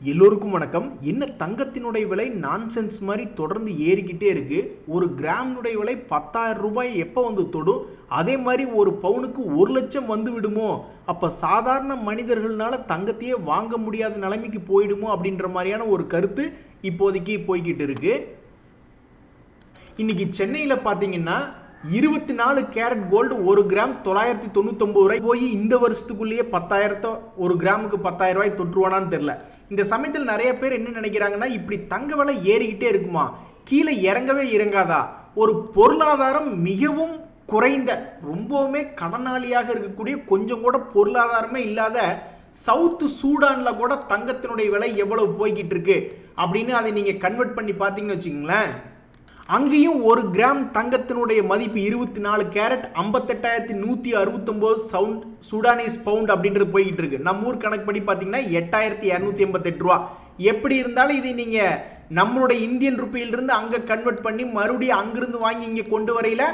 எல்லோருக்கும் வணக்கம். என்ன தங்கத்தினுடைய விலை நான்சென்ஸ் மாதிரி தொடர்ந்து ஏறிக்கிட்டே இருக்கு. ஒரு கிராமினுடைய விலை 10,000 ரூபாய் எப்போ வந்து தொடும், அதே மாதிரி ஒரு பவுனுக்கு 1 லட்சம் வந்து விடுமோ, அப்போ சாதாரண மனிதர்களால தங்கத்தையே வாங்க முடியாத நிலைமைக்கு போயிடுமோ அப்படின்ற மாதிரியான ஒரு கருத்து இப்போதைக்கு போய்கிட்டு இருக்கு. இன்னைக்கு சென்னையில் பார்த்தீங்கன்னா 24 கேரட் கோல்டு 1 கிராம் 999 ரூபாய் போய் இந்த வருஷத்துக்குள்ளேயே 10,000 ஒரு கிராமுக்கு 10,000 ரூபாய் தொற்றுவானான்னு தெரியல. இந்த சமயத்தில் நிறைய பேர் என்ன நினைக்கிறாங்கன்னா, இப்படி தங்க விலை ஏறிக்கிட்டே இருக்குமா, கீழே இறங்கவே இறங்காதா, ஒரு பொருளாதாரம் மிகவும் குறைந்த ரொம்பவுமே கடனாளியாக இருக்கக்கூடிய கொஞ்சம் கூட பொருளாதாரமே இல்லாத சவுத் சூடான்ல கூட தங்கத்தினுடைய விலை எவ்வளவு போய்கிட்டு இருக்கு அப்படின்னு அதை நீங்க கன்வெர்ட் பண்ணி பார்த்தீங்கன்னு வச்சுங்களேன், அங்கேயும் 1 கிராம் தங்கத்தினுடைய மதிப்பு 24 கேரட் 58,169 சூடானீஸ் பவுண்ட் அப்படின்றது போய்கிட்டு இருக்கு. நம்ம ஊர் கணக்குப்படி பார்த்தீங்கன்னா 8,288 ரூபா. எப்படி இருந்தாலும் இதை நீங்க நம்மளுடைய இந்தியன் ருப்பியிலிருந்து அங்கே கன்வெர்ட் பண்ணி மறுபடியும் அங்கிருந்து வாங்கி இங்கே கொண்டு வரையில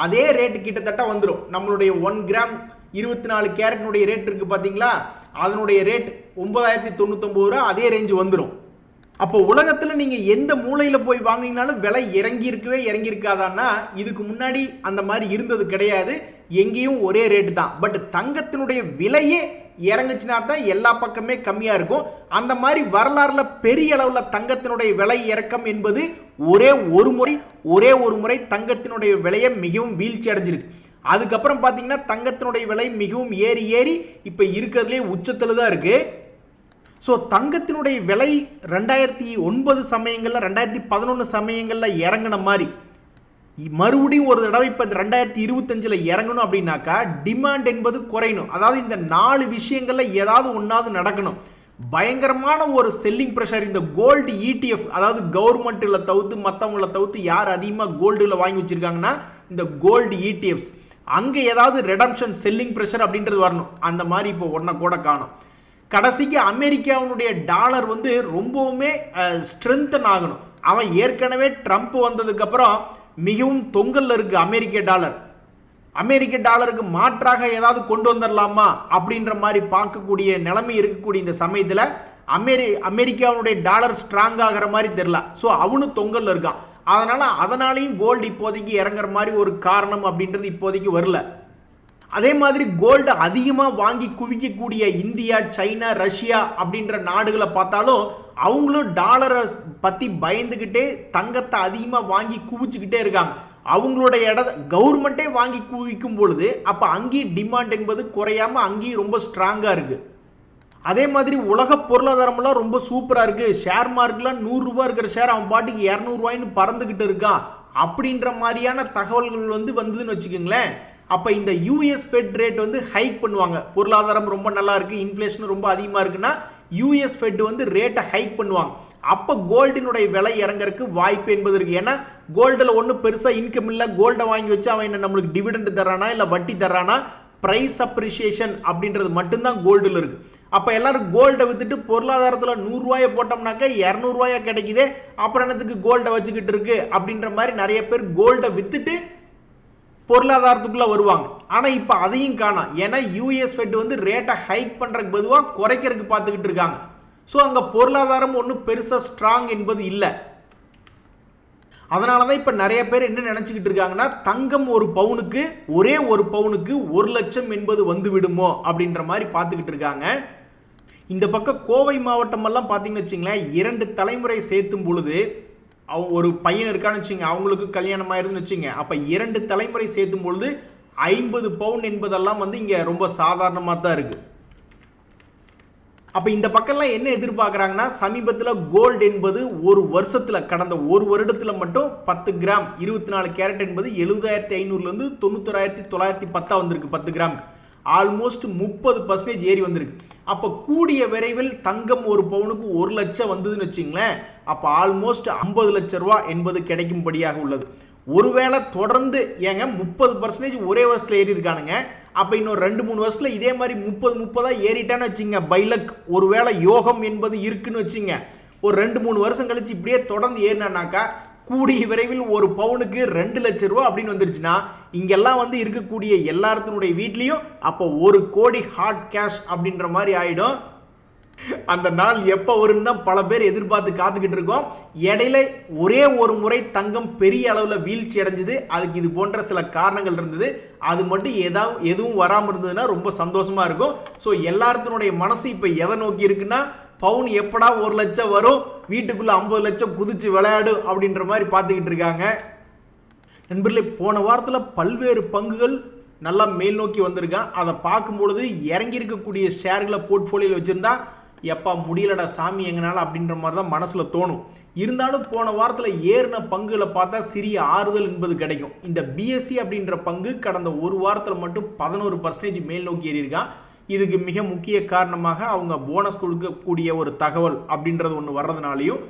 அதே ரேட்டு கிட்டத்தட்ட வந்துடும். நம்மளுடைய 1 கிராம் 24 கேரட்னுடைய ரேட் இருக்கு பார்த்தீங்களா, அதனுடைய ரேட் 9,099 ரூபா, அதே ரேஞ்சு வந்துடும். அப்போ உலகத்தில் நீங்கள் எந்த மூலையில் போய் வாங்கினாலும் விலை இறங்கியிருக்காதான்னா, இதுக்கு முன்னாடி அந்த மாதிரி இருந்தது கிடையாது. எங்கேயும் ஒரே ரேட்டு தான். பட் தங்கத்தினுடைய விலையே இறங்குச்சுனா தான் எல்லா பக்கமே கம்மியாக இருக்கும். அந்த மாதிரி வரலாறுல பெரிய அளவில் தங்கத்தினுடைய விலை இறக்கம் என்பது ஒரே ஒரு முறை தங்கத்தினுடைய விலையை மிகவும் வீழ்ச்சி அடைஞ்சிருக்கு. அதுக்கப்புறம் பார்த்தீங்கன்னா தங்கத்தினுடைய விலை மிகவும் ஏறி இப்போ இருக்கிறதுலே உச்சத்தில் தான் இருக்குது. ஸோ தங்கத்தினுடைய விலை 2009 சமயங்களில் 2011 சமயங்களில் இறங்கின மாதிரி மறுபடியும் ஒரு தடவை இப்போ 2025 இறங்கணும் அப்படின்னாக்கா டிமாண்ட் என்பது குறையணும். அதாவது இந்த 4 விஷயங்களில் ஏதாவது ஒன்றாவது நடக்கணும். பயங்கரமான ஒரு செல்லிங் ப்ரெஷர். இந்த கோல்டு இடிஎஃப், அதாவது கவர்மெண்ட்டில் தவிர்த்து மற்றவங்களை தவிர்த்து யார் அதிகமாக கோல்டில் வாங்கி வச்சுருக்காங்கன்னா இந்த கோல்டு இடிஎஃப்ஸ். அங்கே ஏதாவது ரெடம்ஷன் செல்லிங் ப்ரெஷர் அப்படின்றது வரணும். அந்த மாதிரி இப்போ ஒன்றை கூட காணும். கடைசிக்கு அமெரிக்காவுடைய டாலர் வந்து ரொம்பவுமே ஸ்ட்ரென்தன் ஆகணும். அவன் ஏற்கனவே ட்ரம்ப் வந்ததுக்கப்புறம் மிகவும் தொங்கல்ல இருக்கு அமெரிக்க டாலருக்கு மாற்றாக ஏதாவது கொண்டு வந்துடலாமா அப்படின்ற மாதிரி பார்க்கக்கூடிய நிலைமை இருக்கக்கூடிய இந்த சமயத்தில் அமெரிக்காவுடைய டாலர் ஸ்ட்ராங் ஆகிற மாதிரி தெரியல. ஸோ அவனும் தொங்கல்ல இருக்கான். அதனாலையும் கோல்டு இப்போதைக்கு இறங்குற மாதிரி ஒரு காரணம் அப்படின்றது இப்போதைக்கு வரல. அதே மாதிரி கோல்டு அதிகமாக வாங்கி குவிக்கக்கூடிய இந்தியா, சைனா, ரஷ்யா அப்படின்ற நாடுகளை பார்த்தாலும் அவங்களும் டாலரை பற்றி பயந்துக்கிட்டே தங்கத்தை அதிகமாக வாங்கி குவிச்சுக்கிட்டே இருக்காங்க. அவங்களுடைய கவர்மெண்ட்டே வாங்கி குவிக்கும் பொழுது அப்போ அங்கேயும் டிமாண்ட் என்பது குறையாம அங்கேயும் ரொம்ப ஸ்ட்ராங்காக இருக்குது. அதே மாதிரி உலக பொருளாதாரம்லாம் ரொம்ப சூப்பராக இருக்குது. ஷேர் மார்க்கெட்லாம் 100 ரூபாய் இருக்கிற ஷேர் அவன் பாட்டுக்கு 200 ரூபாய்னு பறந்துக்கிட்டு இருக்கான் அப்படின்ற மாதிரியான தகவல்கள் வந்ததுன்னு வச்சுக்கோங்களேன். அப்போ இந்த யூஎஸ் ஃபெட் ரேட் வந்து ஹைக் பண்ணுவாங்க. பொருளாதாரம் ரொம்ப நல்லா இருக்குது, இன்ஃப்ளேஷன் ரொம்ப அதிகமாக இருக்குன்னா யூஎஸ் ஃபெட் வந்து ரேட்டை ஹைக் பண்ணுவாங்க. அப்போ கோல்டினுடைய விலை இறங்கறதுக்கு வாய்ப்பு என்பது இருக்குது. ஏன்னா கோல்டில் ஒன்றும் பெருசாக இன்கம் இல்லை. கோல்டை வாங்கி வச்சு அவன் என்ன நம்மளுக்கு டிவிடெண்ட் தர்றானா இல்லை வட்டி தர்றானா, ப்ரைஸ் அப்ரிசியேஷன் அப்படின்றது மட்டும்தான் கோல்டில் இருக்குது. அப்போ எல்லாரும் கோல்டை வித்துட்டு பொருளாதாரத்தில் 100 ரூபாயை போட்டோம்னாக்கா 200 ரூபாயா கிடைக்குதே, அப்புறம் என்னத்துக்கு கோல்டை வச்சுக்கிட்டு இருக்கு அப்படின்ற மாதிரி நிறைய பேர் கோல்டை வித்துட்டு பொருளாதாரத்துக்குள்ள வருவாங்க. ஆனால் இப்போ அதையும் காணோம். ஏன்னா யூஎஸ் ஃபெட் வந்து ரேட்டை ஹைக் பண்ணுறதுக்கு பொதுவாக குறைக்கிறதுக்கு பார்த்துக்கிட்டு இருக்காங்க. ஸோ அங்கே பொருளாதாரம் ஒன்றும் பெருசாக ஸ்ட்ராங் என்பது இல்லை. அதனால தான் இப்போ நிறைய பேர் என்ன நினச்சிக்கிட்டு இருக்காங்கன்னா, தங்கம் ஒரு பவுனுக்கு 1 லட்சம் என்பது வந்து விடுமோ அப்படின்ற மாதிரி பார்த்துக்கிட்டு இருக்காங்க. இந்த பக்கம் கோவை மாவட்டமெல்லாம் பார்த்தீங்கன்னு வச்சுங்களேன், 2 தலைமுறை சேர்த்தும் பொழுது ஒரு பையன் இருக்கான்னு வச்சுங்க, அவங்களுக்கு கல்யாணம் ஆயிருதுன்னு வச்சுங்க, அப்போ 2 தலைமுறை சேர்த்தும் பொழுது 50 பவுன் என்பதெல்லாம் வந்து இங்கே ரொம்ப சாதாரணமாக தான் இருக்குது. அப்போ இந்த பக்கம்லாம் என்ன எதிர்பார்க்குறாங்கன்னா, சமீபத்தில் கோல்டு என்பது ஒரு வருஷத்தில் கடந்த ஒரு வருடத்தில் மட்டும் 10 கிராம் 24 கேரட் என்பது 70,500லேருந்து 91,910 வந்திருக்கு. 10 கிராமுக்கு ஆல்மோஸ்ட் 30% ஏறி வந்திருக்கு. அப்போ கூடிய விரைவில் தங்கம் ஒரு பவுனுக்கு 1 லட்சம் வந்ததுன்னு வச்சுங்களேன், அப்போ ஆல்மோஸ்ட் 50 லட்சம் ரூபா என்பது கிடைக்கும்படியாக உள்ளது. ஒருவேளை தொடர்ந்து 30% ஒரே வருஷத்தில் ஏறி இருக்கானுங்க. அப்போ இன்னும் 2-3 வருஷத்தில் இதே மாதிரி 30 ஏறிட்டான்னு வச்சுங்க, பைலக் ஒருவேளை யோகம் என்பது இருக்குன்னு வச்சுங்க, ஒரு 2-3 வருஷம் கழிச்சு இப்படியே தொடர்ந்து ஏறினானாக்கா கூடிய விரைவில் ஒரு பவுனுக்கு 2 லட்சம் ரூபா அப்படின்னு வந்துருச்சுன்னா இங்கெல்லாம் வந்து இருக்கக்கூடிய எல்லாத்தினுடைய வீட்லையும் அப்போ 1 கோடி ஹார்ட் கேஷ் அப்படின்ற மாதிரி ஆயிடும். அந்த நாள் எப்போ வரும்னு தான் பல பேர் எதிர்பார்த்து காத்துக்கிட்டு இருக்கோம். இடையில ஒரே ஒரு முறை தங்கம் பெரிய அளவில் வீழ்ச்சி அடைஞ்சது. அதுக்கு இது போன்ற சில காரணங்கள் இருந்தது. அது மட்டும் எதுவும் வராமல் இருந்ததுன்னா ரொம்ப சந்தோஷமா இருக்கும். ஸோ எல்லாத்தினுடைய மனசு இப்போ எதை நோக்கி இருக்குன்னா, பவுன் எப்படா 1 லட்சம் வரும், வீட்டுக்குள்ள 50 லட்சம் குதிச்சு விளையாடு அப்படின்ற மாதிரி பார்த்துக்கிட்டு இருக்காங்க. நண்பர்களே, போன வாரத்தில் பல்வேறு பங்குகள் நல்லா மேல் நோக்கி வந்திருக்கான். அதை பார்க்கும்பொழுது இறங்கி இருக்கக்கூடிய ஷேர்களை போர்ட்ஃபோலியோவில் வச்சுருந்தா எப்பா முடியலடா சாமி எங்கனால அப்படின்ற மாதிரி தான் மனசில் தோணும். இருந்தாலும் போன வாரத்தில் ஏறின பங்குகளை பார்த்தா சிறிய ஆறுதல் என்பது கிடைக்கும். இந்த பிஎஸ்சி அப்படின்ற பங்கு கடந்த ஒரு வாரத்தில் மட்டும் 11% மேல் நோக்கி ஏறியிருக்கான். இதுக்கு மிக முக்கிய காரணமாக அவங்க போனஸ் கொடுக்கக்கூடிய ஒரு தகவல் அப்படின்றது ஒன்று வர்றதுனாலையும்,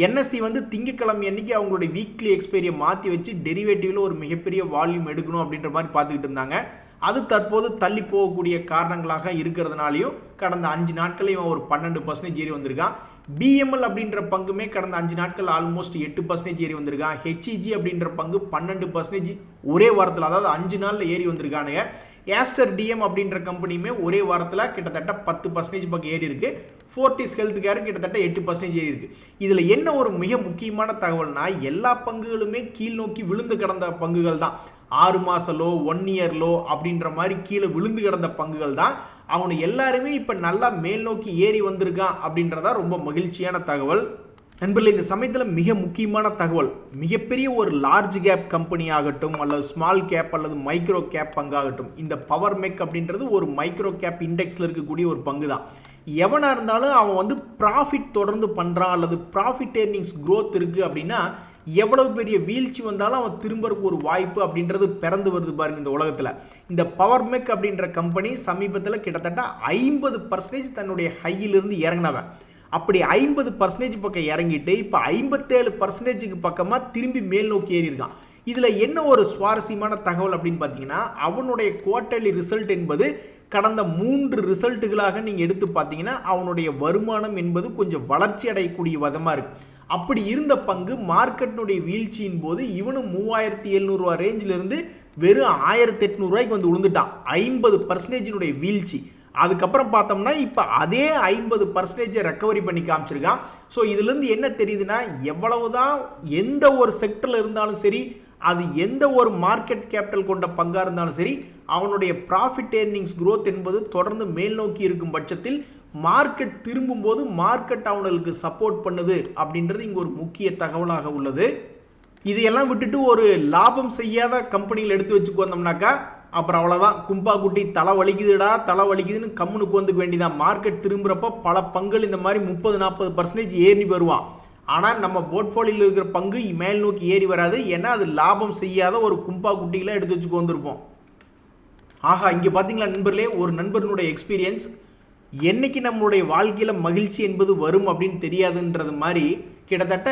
என்எஸ்சி வந்து திங்கக்கிழமை அன்னைக்கு அவங்களுடைய வீக்லி எக்ஸ்பைரியை மாற்றி வச்சு டெரிவேட்டிவ்ல ஒரு மிகப்பெரிய வால்யூம் எடுக்கணும் அப்படின்ற மாதிரி பார்த்துக்கிட்டு இருந்தாங்க. அது தற்போது தள்ளி போகக்கூடிய காரணங்களாக இருக்கிறதுனாலையும் கடந்த 5 நாட்களையும் ஒரு 12% ஏறி வந்திருக்கான். பிஎம்எல் அப்படின்ற பங்குமே கடந்த 5 நாட்கள் ஆல்மோஸ்ட் 8% ஏறி வந்திருக்கான். ஹெச்இஜி அப்படின்ற பங்கு 12% ஒரே வாரத்தில், அதாவது 5 நாளில் ஏறி வந்திருக்கானுங்க. ஆஸ்டர் டிஎம் அப்படின்ற கம்பெனியுமே ஒரே வாரத்தில் கிட்டத்தட்ட 10% பக்கம் ஏறி இருக்கு. ஃபோர்டிஸ் ஹெல்த் கேர் கிட்டத்தட்ட 8% ஏறி இருக்கு. இதில் என்ன ஒரு மிக முக்கியமான தகவல்னா, எல்லா பங்குகளுமே கீழ் நோக்கி விழுந்து கிடந்த பங்குகள் தான். 6 மாச லோ, 1 இயர் லோ அப்படின்ற மாதிரி கீழே விழுந்து கிடந்த பங்குகள் தான். அவனு எல்லாருமே இப்போ நல்லா மேல் நோக்கி ஏறி வந்திருக்கான் அப்படின்றதா ரொம்ப மகிழ்ச்சியான தகவல். நண்பர்களே, இந்த சமயத்தில் மிக முக்கியமான தகவல், மிகப்பெரிய ஒரு லார்ஜ் கேப் கம்பெனி ஆகட்டும் அல்லது ஸ்மால் கேப் அல்லது மைக்ரோ கேப் பங்காகட்டும், இந்த பவர் மெக் அப்படின்றது ஒரு மைக்ரோ கேப் இண்டெக்ஸில் இருக்கக்கூடிய ஒரு பங்கு தான். எவனாக இருந்தாலும் அவன் வந்து ப்ராஃபிட் தொடர்ந்து பண்ணுறான் அல்லது ப்ராஃபிட் ஏர்னிங்ஸ் க்ரோத் இருக்குது அப்படின்னா, எவ்வளவு பெரிய வீழ்ச்சி வந்தாலும் அவன் திரும்பறக்கு ஒரு வாய்ப்பு அப்படின்றது பிறந்து வருது பாருங்க இந்த உலகத்தில். இந்த பவர் மெக் அப்படின்ற கம்பெனி சமீபத்தில் கிட்டத்தட்ட 50% தன்னுடைய ஹையிலிருந்து இறங்கினவன். அப்படி 50% பக்கம் இறங்கிட்டு இப்போ 57% பக்கமாக திரும்பி மேல் நோக்கி ஏறி இருக்கான். இதில் என்ன ஒரு சுவாரஸ்யமான தகவல் அப்படின்னு பார்த்தீங்கன்னா, அவனுடைய குவார்ட்டர்லி ரிசல்ட் என்பது கடந்த 3 ரிசல்ட்டுகளாக நீங்கள் எடுத்து பார்த்தீங்கன்னா அவனுடைய வருமானம் என்பது கொஞ்சம் வளர்ச்சி அடையக்கூடிய விதமாக இருக்குது. அப்படி இருந்த பங்கு மார்க்கெட்டினுடைய வீழ்ச்சியின் போது இவனும் 3700 ரூபா ரேஞ்சிலிருந்து வெறும் 1800 ரூபாய்க்கு வந்து விழுந்துட்டான். 50% வீழ்ச்சி. அதுக்கப்புறம் பார்த்தோம்னா இப்போ அதே 50% ரெக்கவரி பண்ணி காமிச்சிருக்கான். ஸோ இதுலேருந்து என்ன தெரியுதுன்னா, எவ்வளவுதான் எந்த ஒரு செக்டரில் இருந்தாலும் சரி, அது எந்த ஒரு மார்க்கெட் கேபிட்டல் கொண்ட பங்காக இருந்தாலும் சரி, அவனுடைய ப்ராஃபிட் ஏர்னிங்ஸ் க்ரோத் என்பது தொடர்ந்து மேல் நோக்கி இருக்கும் பட்சத்தில் மார்க்கெட் திரும்பும்போது மார்க்கெட் அவங்களுக்கு சப்போர்ட் பண்ணுது அப்படின்றது இங்கே ஒரு முக்கிய தகவலாக உள்ளது. இதையெல்லாம் விட்டுட்டு ஒரு லாபம் செய்யாத கம்பெனியில் எடுத்து வச்சுக்கு வந்தோம்னாக்கா அப்புறம் அவ்வளோதான், கும்பா குட்டி தலை வலிக்குதுடா தலை வலிக்குதுன்னு கம்முனுக்கு வந்துக்க வேண்டியதான். மார்க்கெட் திரும்புகிறப்ப பல பங்குகள் இந்த மாதிரி 30-40% ஏறி வருவான். ஆனால் நம்ம போர்ட்ஃபோலியோவில் இருக்கிற பங்கு மேல் நோக்கி ஏறி வராது. ஏன்னா அது லாபம் செய்யாத ஒரு கும்பா குட்டிகளை எடுத்து வச்சுக்கு வந்திருப்போம். ஆஹா, இங்கே பார்த்தீங்களா நண்பர்களே, ஒரு நண்பர்களுடைய எக்ஸ்பீரியன்ஸ், என்னைக்கு நம்மளுடைய வாழ்க்கையில் மகிழ்ச்சி என்பது வரும் அப்படின்னு தெரியாதுன்றது மாதிரி கிட்டத்தட்ட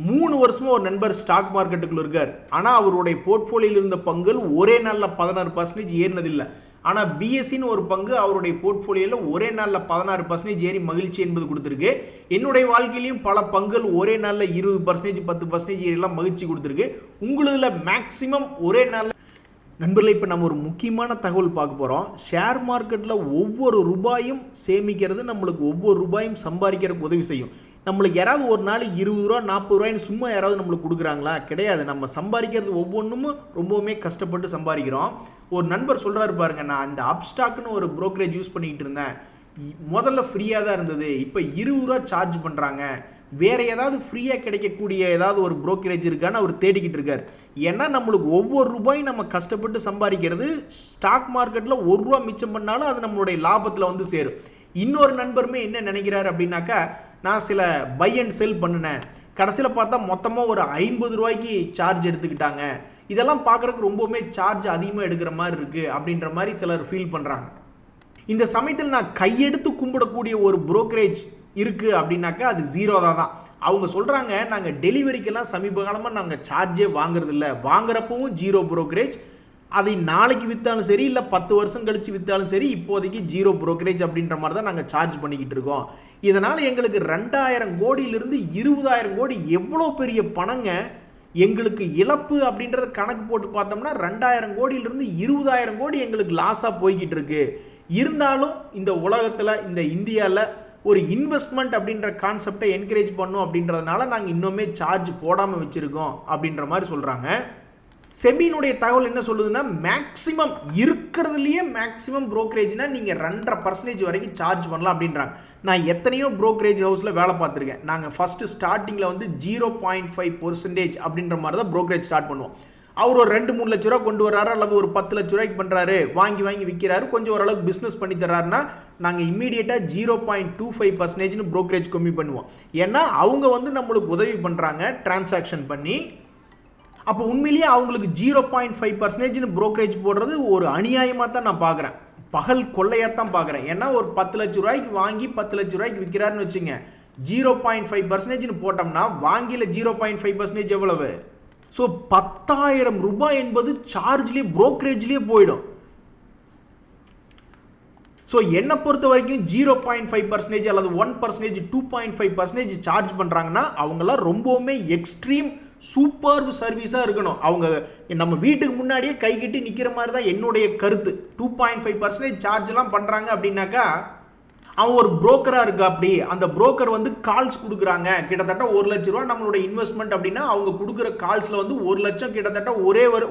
3 வருஷமாக ஒரு நண்பர் ஸ்டாக் மார்க்கெட்டுக்குள்ள இருக்கார். ஆனால் அவருடைய போர்ட்ஃபோலியோவில் இருந்த பங்குகள் ஒரே நாளில் 16% ஏறினதில்லை. ஆனால் பிஎஸ்சின்னு ஒரு பங்கு அவருடைய போர்ட்ஃபோலியோவில் ஒரே நாளில் 16% ஏறி மகிழ்ச்சி என்பது கொடுத்துருக்கு. என்னுடைய வாழ்க்கையிலையும் பல பங்குகள் ஒரே நாளில் 20%, 10% ஏறிலாம் மகிழ்ச்சி கொடுத்துருக்கு. உங்களதுல மேக்சிமம் ஒரே நாளில். நண்பர்களே, இப்போ நம்ம ஒரு முக்கியமான தகவல் பார்க்க போகிறோம். ஷேர் மார்க்கெட்டில் ஒவ்வொரு ரூபாயும் சேமிக்கிறது நம்மளுக்கு ஒவ்வொரு ரூபாயும் சம்பாதிக்கிறதுக்கு உதவி செய்யும். நம்மளுக்கு யாராவது ஒரு நாளைக்கு 20 ரூபா 40 ரூபாய்னு சும்மா யாராவது நம்மளுக்கு கொடுக்குறாங்களா? கிடையாது. நம்ம சம்பாதிக்கிறது ஒவ்வொன்றும் ரொம்பவுமே கஷ்டப்பட்டு சம்பாதிக்கிறோம். ஒரு நண்பர் சொல்கிறாரு பாருங்க, நான் இந்த அப்ஸ்டாக்னு ஒரு ப்ரோக்கரேஜ் யூஸ் பண்ணிக்கிட்டு இருந்தேன், முதல்ல ஃப்ரீயாக தான் இருந்தது, இப்போ 20 ரூபா சார்ஜ் பண்ணுறாங்க, வேற ஏதாவது ஃப்ரீயாக கிடைக்கக்கூடிய ஏதாவது ஒரு ப்ரோக்கரேஜ் இருக்கான்னு அவர் தேடிக்கிட்டு இருக்கார். ஏன்னா நம்மளுக்கு ஒவ்வொரு ரூபாயும் நம்ம கஷ்டப்பட்டு சம்பாதிக்கிறது, ஸ்டாக் மார்க்கெட்டில் 1 ரூபா மிச்சம் பண்ணாலும் அது நம்மளுடைய லாபத்தில் வந்து சேரும். இன்னொரு நண்பருமே என்ன நினைக்கிறாரு அப்படின்னாக்கா, நான் சில பை அண்ட் செல் பண்ணினேன், கடைசியில் பார்த்தா மொத்தமாக ஒரு 50 ரூபாய்க்கு சார்ஜ் எடுத்துக்கிட்டாங்க, இதெல்லாம் பார்க்குறதுக்கு ரொம்பவுமே சார்ஜ் அதிகமாக எடுக்கிற மாதிரி இருக்குது அப்படின்ற மாதிரி சிலர் ஃபீல் பண்ணுறாங்க. இந்த சமயத்தில் நான் கையெடுத்து கும்பிடக்கூடிய ஒரு ப்ரோக்கரேஜ் இருக்குது அப்படின்னாக்கா அது ஜீரோதா தான். அவங்க சொல்கிறாங்க, நாங்கள் டெலிவரிக்கெல்லாம் சமீப காலமாக நாங்கள் சார்ஜே வாங்குறது இல்லை, வாங்குறப்பவும் ஜீரோ ப்ரோக்கரேஜ், அதை நாளைக்கு விற்றாலும் சரி இல்லை 10 வருஷம் கழித்து விற்றாலும் சரி, இப்போதைக்கு ஜீரோ ப்ரோக்கரேஜ் அப்படின்ற மாதிரி தான் நாங்கள் சார்ஜ் பண்ணிக்கிட்டு இருக்கோம். இதனால் எங்களுக்கு 2000 கோடியிலிருந்து 20,000 கோடி எவ்வளோ பெரிய பணங்க எங்களுக்கு இழப்பு அப்படின்றத கணக்கு போட்டு பார்த்தோம்னா 2000 கோடியிலிருந்து 20,000 கோடி எங்களுக்கு லாஸாக போய்கிட்டு இருக்கு. இருந்தாலும் இந்த உலகத்தில், இந்த இந்தியாவில் ஒரு இன்வெஸ்ட்மெண்ட் அப்படின்ற கான்செப்டை என்கரேஜ் பண்ணும் அப்படின்றதுனால நாங்கள் இன்னுமே சார்ஜ் போடாமல் வச்சுருக்கோம் அப்படின்ற மாதிரி சொல்கிறாங்க. செபியினுடைய தகவல் என்ன சொல்லுதுன்னா, மேக்ஸிமம் இருக்கிறதுலையே மேக்ஸிமம் ப்ரோக்கரேஜ்னா நீங்கள் 2.5% வரைக்கும் சார்ஜ் பண்ணலாம் அப்படின்றாங்க. நான் எத்தனையோ ப்ரோக்கரேஜ் ஹவுஸில் வேலை பார்த்துருக்கேன். நாங்கள் ஃபஸ்ட்டு ஸ்டார்டிங்கில் வந்து 0.5% அப்படின்ற மாதிரி தான் ப்ரோக்கரேஜ் ஸ்டார்ட் பண்ணுவோம். அவர் ஒரு 2-3 லட்ச ரூபா கொண்டு வர்றாரு அல்லது ஒரு 10 லட்ச ரூபாய்க்கு பண்ணுறாரு, வாங்கி விற்கிறாரு, கொஞ்சம் ஓரளவுக்கு பிஸ்னஸ் பண்ணி தர்றாருன்னா நாங்கள் இம்மீடியட்டாக 0.25% ப்ரோக்கரேஜ் கம்மி பண்ணுவோம். ஏன்னா அவங்க வந்து நம்மளுக்கு உதவி பண்ணுறாங்க டிரான்சாக்ஷன் பண்ணி. அப்போ உண்மையிலேயே அவங்களுக்கு 0.5% ப்ரோக்கரேஜ் போடுறது ஒரு அநியாயமாக தான் நான் பார்க்குறேன். பகல் கொள்ளையாக தான் பார்க்குறேன். ஏன்னா ஒரு 10 லட்ச ரூபாய்க்கு வாங்கி 10 லட்ச ரூபாய்க்கு விற்கிறாருன்னு வச்சுங்க, 0.5% போட்டோம்னா வாங்கியில் 0.5% எவ்வளவு? ஸோ 10,000 ரூபாய் என்பது சார்ஜ்லேயே ப்ரோக்கரேஜ்லேயே போயிடும். ஸோ என்னை பொறுத்த வரைக்கும் 0.5% அல்லது 1%, 2.5% சார்ஜ் பண்ணுறாங்கன்னா அவங்களாம் ரொம்பவுமே எக்ஸ்ட்ரீம் சூப்பர் சர்வீஸாக இருக்கணும். அவங்க நம்ம வீட்டுக்கு முன்னாடியே கை கட்டி நிற்கிற மாதிரி தான் என்னுடைய கருத்து. 2.5% சார்ஜ்லாம் பண்ணுறாங்க அப்படின்னாக்கா அவன் ஒரு புரோக்கராக இருக்கா. அப்படி அந்த புரோக்கர் வந்து கால்ஸ் கொடுக்குறாங்க, கிட்டத்தட்ட 1 லட்ச ரூபா நம்மளுடைய இன்வெஸ்ட்மெண்ட் அப்படின்னா அவங்க கொடுக்குற கால்ஸில் வந்து 1 லட்சம் கிட்டத்தட்ட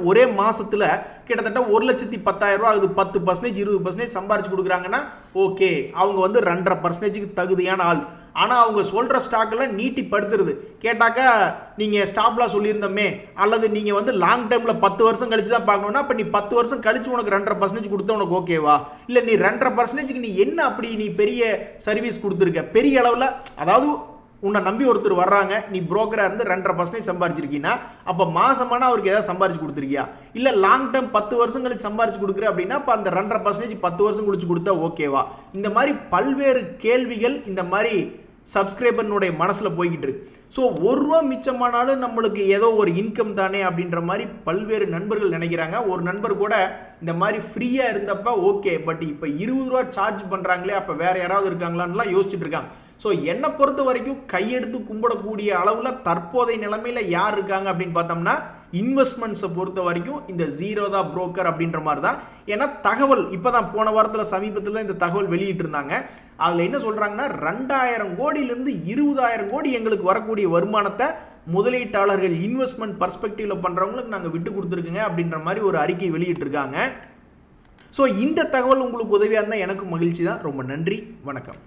ஒரே மாதத்தில் கிட்டத்தட்ட 1,10,000 ரூபா, அது 10%, 20% சம்பாரிச்சு கொடுக்குறாங்கன்னா ஓகே, அவங்க வந்து 2.5%க்கு தகுதியான ஆள். ஆனால் அவங்க சொல்கிற ஸ்டாக்கெல்லாம் நீட்டி படுத்துருது. கேட்டாக்கா நீங்கள் ஸ்டாப்லாம் சொல்லியிருந்தோமே, அல்லது நீங்கள் வந்து லாங் டைமில் 10 வருஷம் கழிச்சு தான் பார்க்கணுன்னா, அப்போ நீ 10 வருஷம் கழிச்சு உனக்கு 2.5% கொடுத்தா உனக்கு ஓகேவா? இல்லை நீ 2.5%க்கு நீ என்ன அப்படி நீ பெரிய சர்வீஸ் கொடுத்துருக்க பெரிய அளவில்? அதாவது உன்னை நம்பி ஒருத்தர் வர்றாங்க, நீ புரோக்கராக இருந்து 2.5% சம்பாரிச்சிருக்கீங்கன்னா அப்போ மாசமான அவருக்கு ஏதாவது சம்பாரிச்சு கொடுத்துருக்கியா? இல்லை லாங் டைம் 10 வருஷம் கழிச்சு சம்பாரிச்சு கொடுக்குற அப்படின்னா அப்போ அந்த 2.5% 10 வருஷம் கழிச்சு கொடுத்தா ஓகேவா? இந்த மாதிரி பல்வேறு கேள்விகள் இந்த மாதிரி சப்ஸ்கிரைபர்னுடைய மனசில் போய்கிட்டு இருக்கு. ஸோ 1 ரூபா மிச்சமானாலும் நம்மளுக்கு ஏதோ ஒரு இன்கம் தானே அப்படின்ற மாதிரி பல்வேறு நண்பர்கள் நினைக்கிறாங்க. ஒரு நண்பர் கூட இந்த மாதிரி ஃப்ரீயாக இருந்தப்ப ஓகே, பட் இப்போ 20 ரூபா சார்ஜ் பண்ணுறாங்களே, அப்போ வேறு யாராவது இருக்காங்களான்லாம் யோசிச்சுட்டு இருக்காங்க. ஸோ என்னை பொறுத்த வரைக்கும் கையெடுத்து கும்பிடக்கூடிய அளவில் தற்போதைய நிலைமையில் யார் இருக்காங்க அப்படின்னு பார்த்தோம்னா, இன்வெஸ்ட்மெண்ட்ஸை பொறுத்த வரைக்கும் இந்த ஜீரோதா புரோக்கர் அப்படின்ற மாதிரி தான். ஏன்னா தகவல் இப்போ தான் போன வாரத்தில் சமீபத்தில் இந்த தகவல் வெளியிட்டு இருந்தாங்க. அதில் என்ன சொல்கிறாங்கன்னா, 2,000 கோடியிலிருந்து 20,000 கோடி எங்களுக்கு வரக்கூடிய வருமானத்தை முதலீட்டாளர்கள் இன்வெஸ்ட்மெண்ட் பர்ஸ்பெக்டிவ்ல பண்ணுறவங்களுக்கு நாங்கள் விட்டு கொடுத்துருக்குங்க அப்படின்ற மாதிரி ஒரு அறிக்கை வெளியிட்டிருக்காங்க. ஸோ இந்த தகவல் உங்களுக்கு உதவியாக இருந்தால் எனக்கு மகிழ்ச்சி தான். ரொம்ப நன்றி, வணக்கம்.